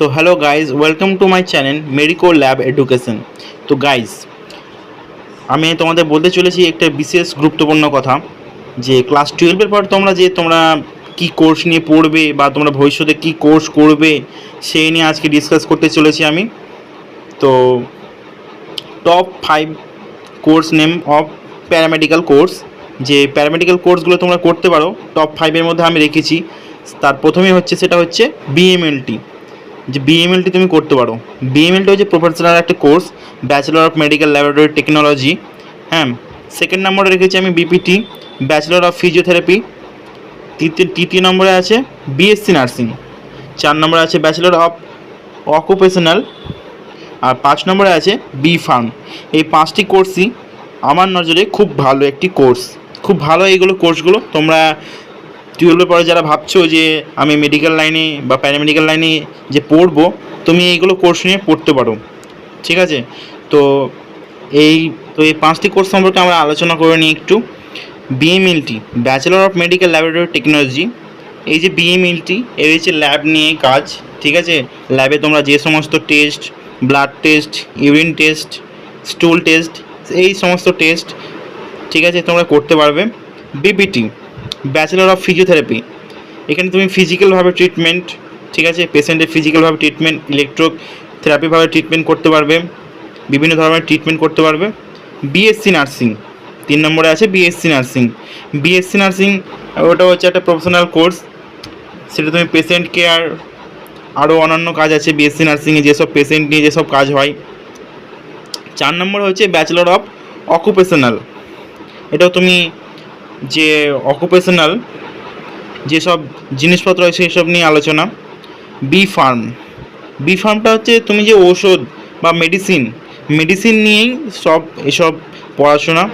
तो hello guys welcome to my channel medico lab education. তো guys আমি তোমাদের বলতে চলেছি একটা বিশেষ গুরুত্বপূর্ণ কথা যে ক্লাস 12-এর পর তোমরা কি কোর্স নিয়ে পড়বে বা তোমরা ভবিষ্যতে কি কোর্স করবে সেই নিয়ে আজকে ডিসকাস করতে চলেছি আমি। তো top 5 course name of paramedical course, যে প্যারামেডিক্যাল কোর্সগুলো তোমরা করতে পারো টপ 5-এর মধ্যে আমি রেখেছি। তার প্রথমেই সেটা হচ্ছে বিএমএলটি, যে বিএমএলটি তুমি করতে পারো। বিএমএলটি হচ্ছে প্রফেশনাল একটা course, bachelor of medical laboratory technology. হ্যাঁ, সেকেন্ড নম্বরে রেখেছি আমি বিপিটি, ব্যাচেলর অফ ফিজিওথেরাপি। তৃতীয় নম্বরে আছে বিএসসি নার্সিং। 4 নম্বরে আছে ব্যাচেলর অফ অকুপেশনাল। আর 5 নম্বরে আছে বি ফার্ম। এই 5টি কোর্সই আমার নজরে খুব ভালো একটি কোর্স, খুব ভালো এইগুলো কোর্সগুলো। তোমরা 12-এর পরে যারা ভাবছো যে আমি মেডিকেল লাইনে বা প্যারামেডিক্যাল লাইনে যে পড়বো, তুমি এইগুলো কোর্স নিয়ে পড়তে পারো, ঠিক আছে? তো এই 5টি কোর্স সম্পর্কে আমরা আলোচনা করে নিই একটু। BMLT, bachelor of medical laboratory technology. এই যে বিএমএলটি, এর হচ্ছে ল্যাব নিয়ে কাজ, ঠিক আছে? ল্যাবে তোমরা যে সমস্ত test, blood test, urine test, স্টুল test, এই সমস্ত টেস্ট, ঠিক আছে, তোমরা করতে পারবে। BPT, bachelor of physiotherapy. এখানে তুমি ফিজিক্যালভাবে ট্রিটমেন্ট, ঠিক আছে, পেশেন্টের ফিজিক্যালভাবে ট্রিটমেন্ট, ইলেকট্রোথেরাপিভাবে ট্রিটমেন্ট করতে পারবে, বিভিন্ন ধরনের ট্রিটমেন্ট করতে পারবে। বিএসসি নার্সিং, 3 নম্বরে আছে বিএসসি নার্সিং। বিএসসি নার্সিং ওটা হচ্ছে একটা প্রফেশনাল কোর্স, সেটা তুমি পেশেন্ট কেয়ার, আরও অন্যান্য কাজ আছে বিএসসি নার্সিংয়ে, যেসব পেশেন্ট নিয়ে যেসব কাজ হয়। 4 নম্বর হচ্ছে ব্যাচেলর অফ অকুপেশনাল। এটাও তুমি যে অকুপেশনাল যেসব জিনিসপত্র হয় সেই সব নিয়ে আলোচনা। বি ফার্ম, বি ফার্মটা হচ্ছে তুমি যে ঔষধ বা মেডিসিন নিয়েই সব এসব পড়াশোনা।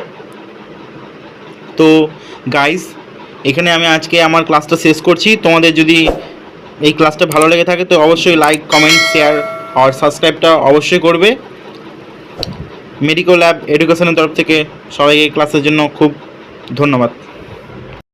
তো গাইস, এখানে আমি আজকে আমার ক্লাসটা শেষ করছি। তোমাদের যদি এই ক্লাসটা ভালো লেগে থাকে তো অবশ্যই লাইক, কমেন্ট, শেয়ার আর সাবস্ক্রাইবটা অবশ্যই করবে। মেডিকো ল্যাব এডুকেশনের তরফ থেকে সবাইকে এই ক্লাসের জন্য খুব ধন্যবাদ।